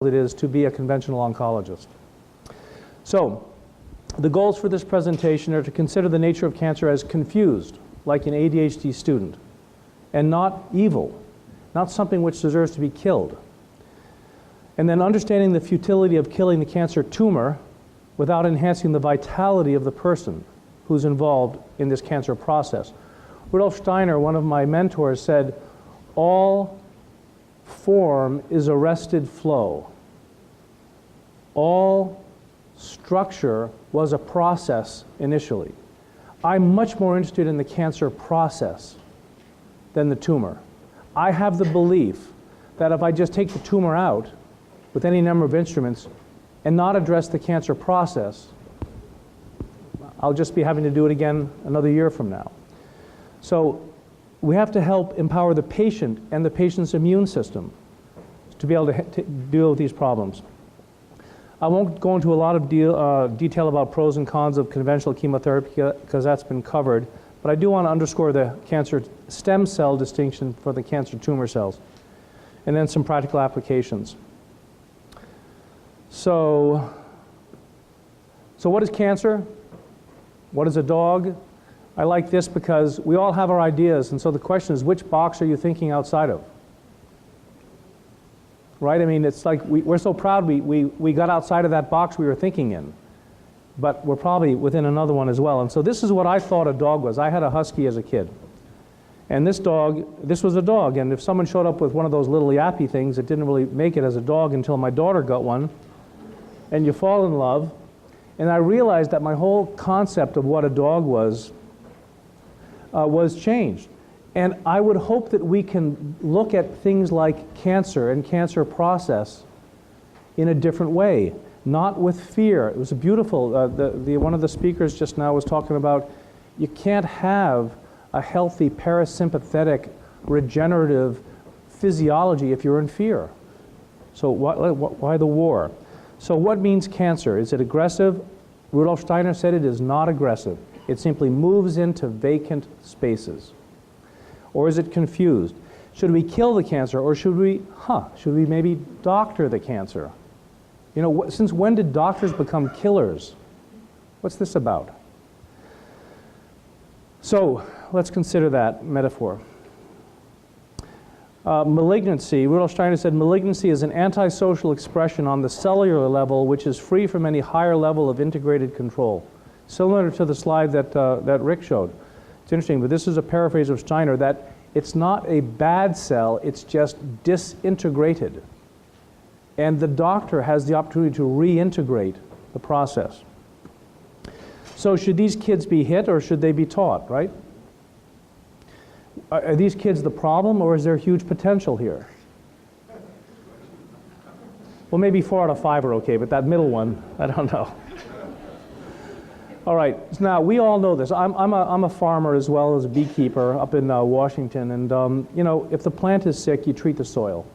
it is to be a conventional oncologist. So, the goals for this presentation are to consider the nature of cancer as confused, like an ADHD student, and not evil, not something which deserves to be killed. And then understanding the futility of killing the cancer tumor without enhancing the vitality of the person who's involved in this cancer process. Rudolf Steiner, one of my mentors, said, all form is arrested flow. All structure was a process initially. I'm much more interested in the cancer process than the tumor. I have the belief that if I just take the tumor out with any number of instruments and not address the cancer process, I'll just be having to do it again another year from now. So we have to help empower the patient and the patient's immune system to be able to deal with these problems. I won't go into a lot of detail about pros and cons of conventional chemotherapy because that's been covered, but I do want to underscore the cancer stem cell distinction for the cancer tumor cells, and then some practical applications. So what is cancer? What is a dog? I like this because we all have our ideas, and so the question is, which box are you thinking outside of? Right? I mean, it's like we're so proud we got outside of that box we were thinking in, but we're probably within another one as well. And so this is what I thought a dog was. I had a husky as a kid. And this was a dog, and if someone showed up with one of those little yappy things, it didn't really make it as a dog until my daughter got one, and you fall in love. And I realized that my whole concept of what a dog was changed. And I would hope that we can look at things like cancer and cancer process in a different way, not with fear. It was a beautiful, one of the speakers just now was talking about you can't have a healthy parasympathetic regenerative physiology if you're in fear. So why the war? So what means cancer? Is it aggressive? Rudolf Steiner said it is not aggressive. It simply moves into vacant spaces. Or is it confused? Should we kill the cancer, or should we maybe doctor the cancer? You know, since when did doctors become killers? What's this about? So let's consider that metaphor. Malignancy, Rudolf Steiner said, malignancy is an antisocial expression on the cellular level which is free from any higher level of integrated control. Similar to the slide that Rick showed. It's interesting, but this is a paraphrase of Steiner, that it's not a bad cell, it's just disintegrated. And the doctor has the opportunity to reintegrate the process. So should these kids be hit or should they be taught, right? Are these kids the problem, or is there huge potential here? Well, maybe 4 out of 5 are okay, but that middle one, I don't know. All right, now we all know this. I'm a farmer as well as a beekeeper up in Washington, and you know, if the plant is sick, you treat the soil.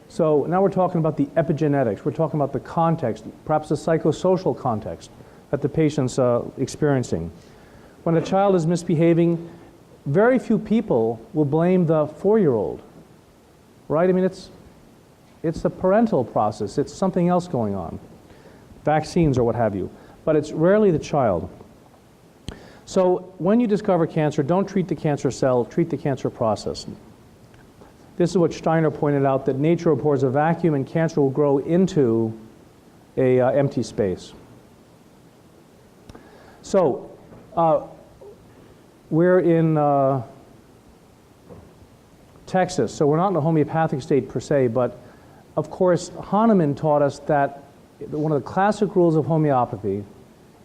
So now we're talking about the epigenetics. We're talking about the context, perhaps the psychosocial context that the patient's experiencing. When a child is misbehaving, very few people will blame the 4-year-old, right? I mean, it's a parental process. It's something else going on, vaccines or what have you, but it's rarely the child. So when you discover cancer, don't treat the cancer cell, treat the cancer process. This is what Steiner pointed out, that nature abhors a vacuum and cancer will grow into a empty space. So we're in Texas, so we're not in a homeopathic state per se, but of course Hahnemann taught us that one of the classic rules of homeopathy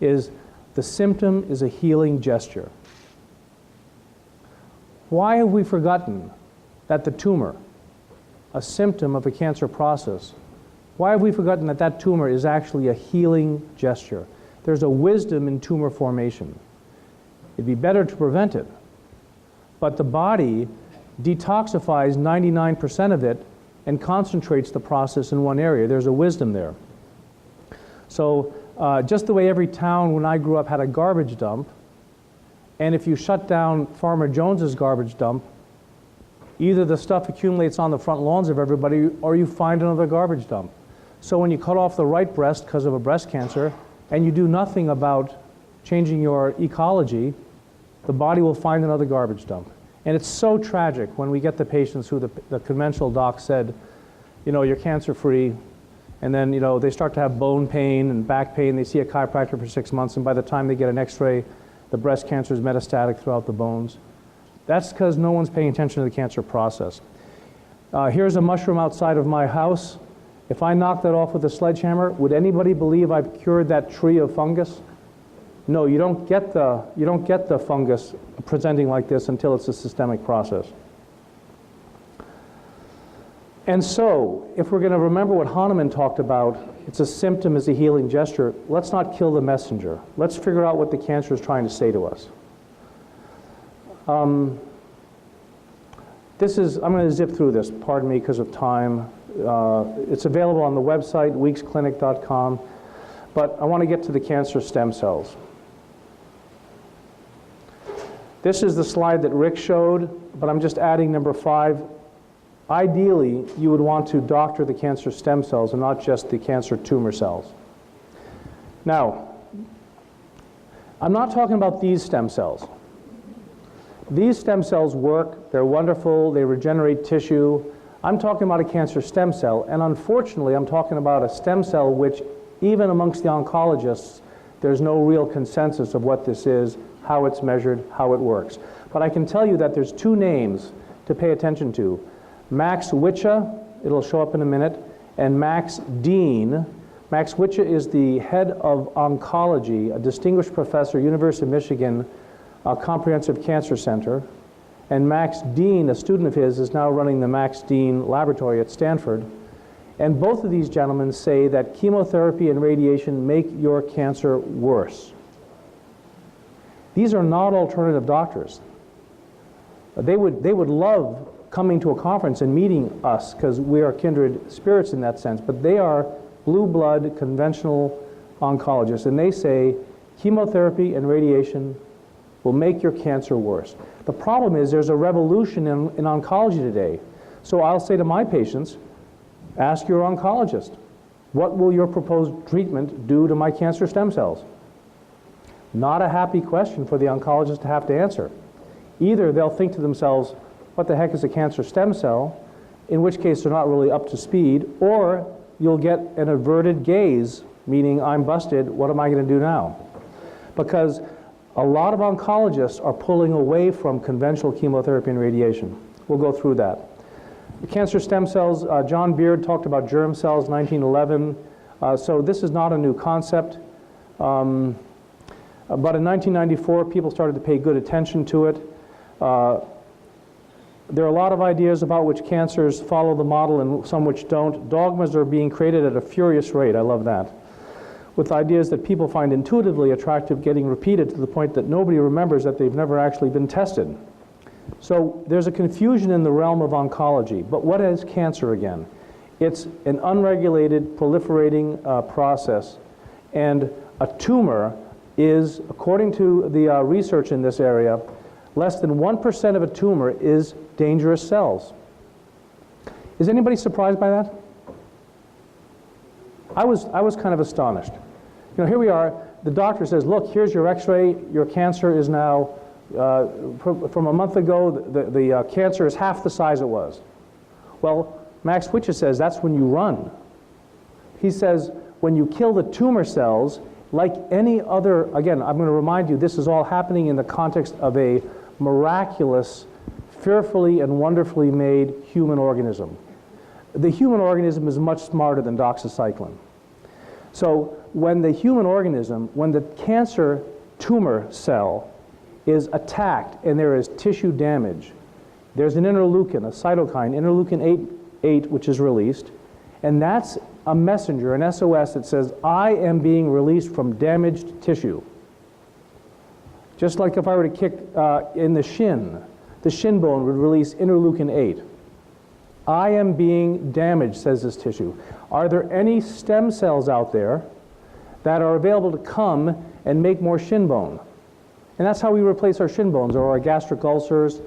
is the symptom is a healing gesture. Why have we forgotten that the tumor, a symptom of a cancer process, why have we forgotten that that tumor is actually a healing gesture? There's a wisdom in tumor formation. It'd be better to prevent it. But the body detoxifies 99% of it and concentrates the process in one area. There's a wisdom there. So just the way every town when I grew up had a garbage dump, and if you shut down Farmer Jones's garbage dump, Either the stuff accumulates on the front lawns of everybody, or you find another garbage dump. So when you cut off the right breast because of a breast cancer, and you do nothing about changing your ecology, the body will find another garbage dump. And it's so tragic when we get the patients who the conventional doc said, you know, you're cancer-free, and then, you know, they start to have bone pain and back pain. They see a chiropractor for 6 months, and by the time they get an x-ray, the breast cancer is metastatic throughout the bones. That's because no one's paying attention to the cancer process. Here's a mushroom outside of my house. If I knocked that off with a sledgehammer, would anybody believe I've cured that tree of fungus? No, you don't get the fungus presenting like this until it's a systemic process. And so, if we're going to remember what Hahnemann talked about, it's a symptom is a healing gesture, let's not kill the messenger. Let's figure out what the cancer is trying to say to us. I'm going to zip through this, pardon me, because of time. It's available on the website, weeksclinic.com, but I want to get to the cancer stem cells. This is the slide that Rick showed, but I'm just adding number 5. Ideally, you would want to doctor the cancer stem cells and not just the cancer tumor cells. Now, I'm not talking about these stem cells. These stem cells work, they're wonderful, they regenerate tissue. I'm talking about a cancer stem cell, and unfortunately, I'm talking about a stem cell which, even amongst the oncologists, there's no real consensus of what this is, how it's measured, how it works. But I can tell you that there's 2 names to pay attention to. Max Wicha, it'll show up in a minute, and Max Dean. Max Wicha is the head of oncology, a distinguished professor, University of Michigan, Comprehensive Cancer Center. And Max Dean, a student of his, is now running the Max Dean Laboratory at Stanford. And both of these gentlemen say that chemotherapy and radiation make your cancer worse. These are not alternative doctors. They would love coming to a conference and meeting us because we are kindred spirits in that sense, but they are blue blood conventional oncologists, and they say chemotherapy and radiation will make your cancer worse. The problem is there's a revolution in oncology today. So I'll say to my patients, ask your oncologist, what will your proposed treatment do to my cancer stem cells? Not a happy question for the oncologist to have to answer. Either they'll think to themselves, what the heck is a cancer stem cell, in which case they're not really up to speed, or you'll get an averted gaze, meaning I'm busted, what am I going to do now? Because a lot of oncologists are pulling away from conventional chemotherapy and radiation. We'll go through that. The cancer stem cells, John Beard talked about germ cells, 1911. So this is not a new concept. But in 1994, people started to pay good attention to it. There are a lot of ideas about which cancers follow the model and some which don't. Dogmas are being created at a furious rate. I love that. With ideas that people find intuitively attractive getting repeated to the point that nobody remembers that they've never actually been tested. So there's a confusion in the realm of oncology. But what is cancer again? It's an unregulated, proliferating process. And a tumor is, according to the research in this area, less than 1% of a tumor is dangerous cells. Is anybody surprised by that? I was kind of astonished. You know, here we are, the doctor says, look, here's your x-ray, your cancer is now, from a month ago, the cancer is half the size it was. Well, Max Wicha says that's when you run. He says when you kill the tumor cells, like any other, again, I'm going to remind you, this is all happening in the context of a miraculous, fearfully and wonderfully made human organism. The human organism is much smarter than doxycycline. So when the human organism, when the cancer tumor cell is attacked and there is tissue damage, there's an interleukin, a cytokine, interleukin 8, which is released, and that's a messenger, an SOS that says, I am being released from damaged tissue. Just like if I were to kick in the shin bone would release interleukin 8. I am being damaged, says this tissue. Are there any stem cells out there that are available to come and make more shin bone? And that's how we replace our shin bones or our gastric ulcers.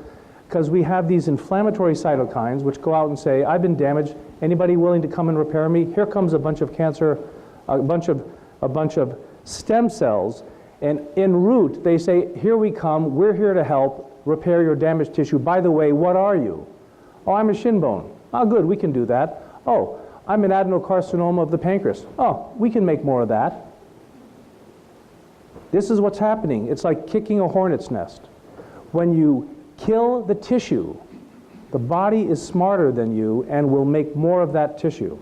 because we have these inflammatory cytokines which go out and say, I've been damaged, anybody willing to come and repair me? Here comes a bunch of cancer, a bunch of stem cells, and en route they say, here we come, we're here to help repair your damaged tissue. By the way, what are you? Oh, I'm a shin bone. Oh, good, we can do that. Oh, I'm an adenocarcinoma of the pancreas. Oh, we can make more of that. This is what's happening. It's like kicking a hornet's nest. When you kill the tissue, the body is smarter than you and will make more of that tissue,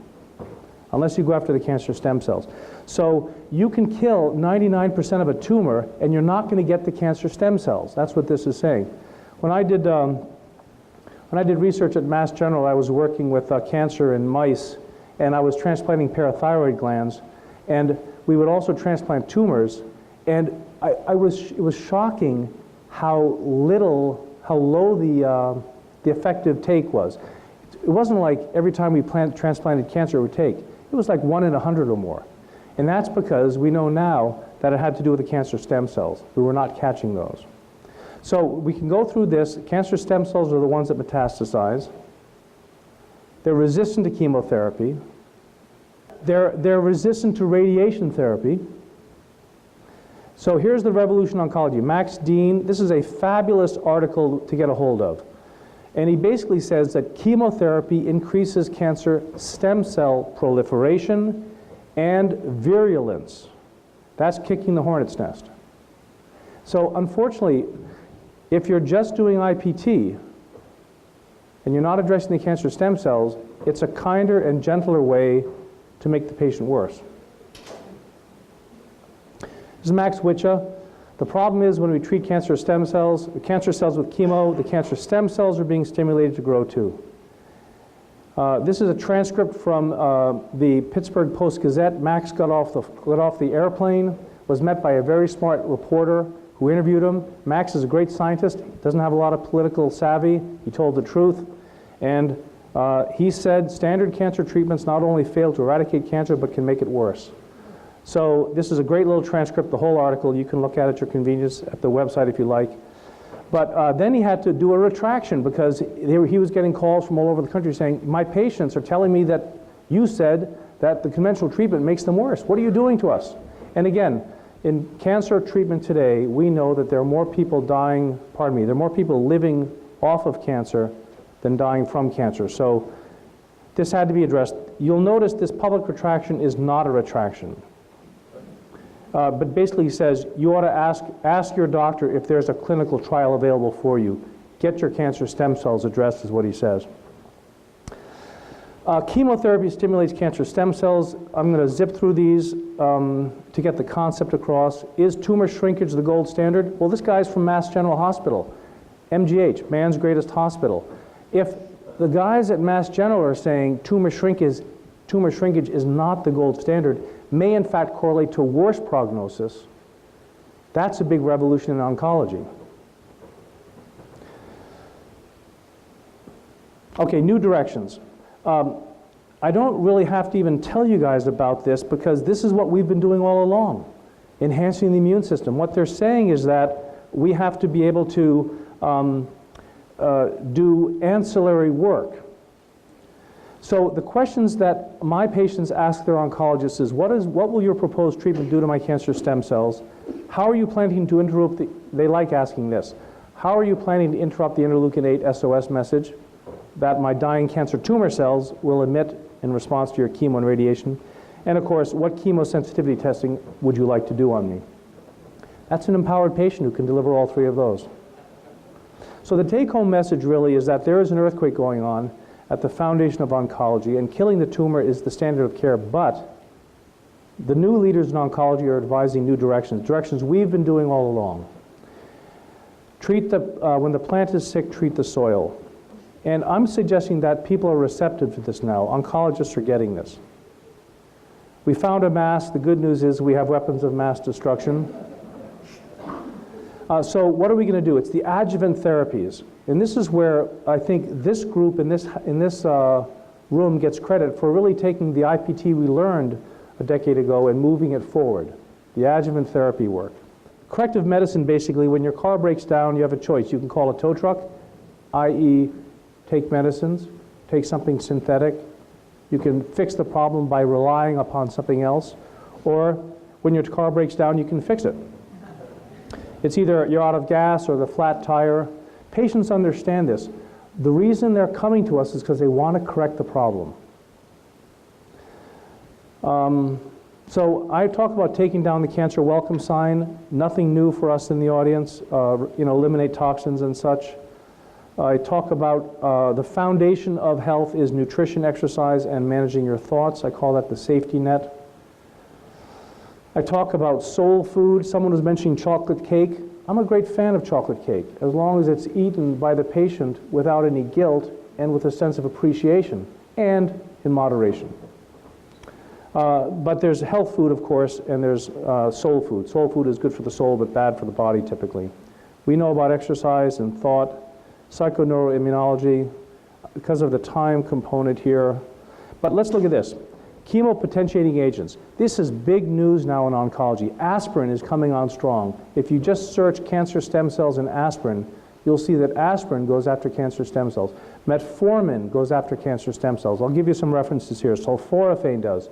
unless you go after the cancer stem cells. So you can kill 99% of a tumor and you're not going to get the cancer stem cells. That's what this is saying. When I did research at Mass General, I was working with cancer in mice, and I was transplanting parathyroid glands, and we would also transplant tumors, and it was shocking how low the effective take was. It wasn't like every time we transplanted cancer it would take. It was like 1 in 100 or more. And that's because we know now that it had to do with the cancer stem cells. We were not catching those. So we can go through this. Cancer stem cells are the ones that metastasize. They're resistant to chemotherapy. They're resistant to radiation therapy. So here's the revolution in oncology. Max Dean, this is a fabulous article to get a hold of. And he basically says that chemotherapy increases cancer stem cell proliferation and virulence. That's kicking the hornet's nest. So unfortunately, if you're just doing IPT and you're not addressing the cancer stem cells, it's a kinder and gentler way to make the patient worse. This is Max Wicha. The problem is when we treat cancer stem cells, the cancer cells with chemo, the cancer stem cells are being stimulated to grow too. This is a transcript from the Pittsburgh Post-Gazette. Max got off the airplane, was met by a very smart reporter who interviewed him. Max is a great scientist, doesn't have a lot of political savvy. He told the truth. And he said standard cancer treatments not only fail to eradicate cancer, but can make it worse. So this is a great little transcript, the whole article. You can look at it at your convenience at the website if you like. But then he had to do a retraction because he was getting calls from all over the country saying, my patients are telling me that you said that the conventional treatment makes them worse. What are you doing to us? And again, in cancer treatment today, we know that there are more people dying, there are more people living off of cancer than dying from cancer. So this had to be addressed. You'll notice this public retraction is not a retraction. But basically he says you ought to ask your doctor if there's a clinical trial available for you. Get your cancer stem cells addressed is what he says. Chemotherapy stimulates cancer stem cells. I'm going to zip through these to get the concept across. Is tumor shrinkage the gold standard? Well, this guy's from Mass General Hospital, MGH, man's greatest hospital. If the guys at Mass General are saying tumor shrinkage is not the gold standard, may in fact correlate to worse prognosis, that's a big revolution in oncology. Okay, new directions. I don't really have to even tell you guys about this because this is what we've been doing all along, enhancing the immune system. What they're saying is that we have to be able to do ancillary work. So the questions that my patients ask their oncologists is, what will your proposed treatment do to my cancer stem cells? How are you planning to interrupt they like asking this. How are you planning to interrupt the interleukin 8 SOS message that my dying cancer tumor cells will emit in response to your chemo and radiation? And of course, what chemosensitivity testing would you like to do on me? That's an empowered patient who can deliver all three of those. So the take-home message really is that there is an earthquake going on at the foundation of oncology, and killing the tumor is the standard of care, but the new leaders in oncology are advising new directions we've been doing all along. When the plant is sick, treat the soil. And I'm suggesting that people are receptive to this now. Oncologists are getting this. We found a mass. The good news is we have weapons of mass destruction. So what are we going to do? It's the adjuvant therapies. And this is where I think this group in this room gets credit for really taking the IPT we learned a decade ago and moving it forward, the adjuvant therapy work. Corrective medicine, basically, when your car breaks down, you have a choice. You can call a tow truck, i.e. take medicines, take something synthetic. You can fix the problem by relying upon something else, or when your car breaks down, you can fix it. It's either you're out of gas or the flat tire. Patients understand this. The reason they're coming to us is because they want to correct the problem. So I talk about taking down the cancer welcome sign. Nothing new for us in the audience. Eliminate toxins and such. I talk about the foundation of health is nutrition, exercise, and managing your thoughts. I call that the safety net. I talk about soul food. Someone was mentioning chocolate cake. I'm a great fan of chocolate cake, as long as it's eaten by the patient without any guilt and with a sense of appreciation, and in moderation. But there's health food, of course, and there's soul food. Soul food is good for the soul, but bad for the body, typically. We know about exercise and thought, psychoneuroimmunology, because of the time component here. But let's look at this. Chemopotentiating agents. This is big news now in oncology. Aspirin is coming on strong. If you just search cancer stem cells and aspirin, you'll see that aspirin goes after cancer stem cells. Metformin goes after cancer stem cells. I'll give you some references here. Sulforaphane does.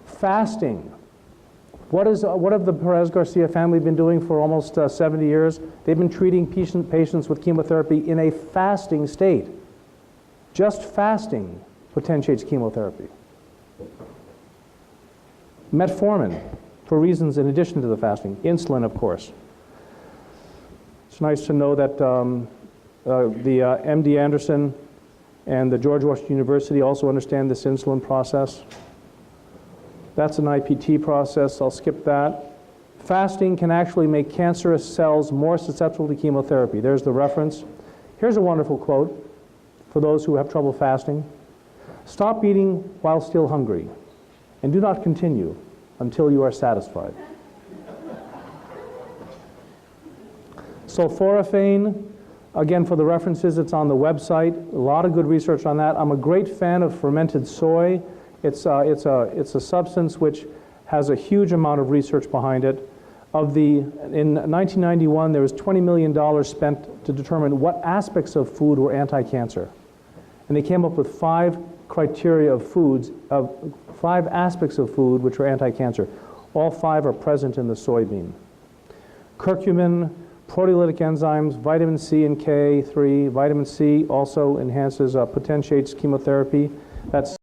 Fasting. What have the Perez-Garcia family been doing for almost 70 years? They've been treating patients with chemotherapy in a fasting state. Just fasting potentiates chemotherapy. Metformin, for reasons in addition to the fasting. Insulin, of course. It's nice to know that the MD Anderson and the George Washington University also understand this insulin process. That's an IPT process. I'll skip that. Fasting can actually make cancerous cells more susceptible to chemotherapy. There's the reference. Here's a wonderful quote for those who have trouble fasting. Stop eating while still hungry, and do not continue until you are satisfied. Sulforaphane, again, for the references, it's on the website. A lot of good research on that. I'm a great fan of fermented soy. It's a substance which has a huge amount of research behind it. In 1991, there was $20 million spent to determine what aspects of food were anti-cancer. And they came up with 5 criteria of foods, of 5 aspects of food which are anti-cancer. All 5 are present in the soybean. Curcumin, proteolytic enzymes, vitamin C and K3. Vitamin C also enhances, potentiates chemotherapy. That's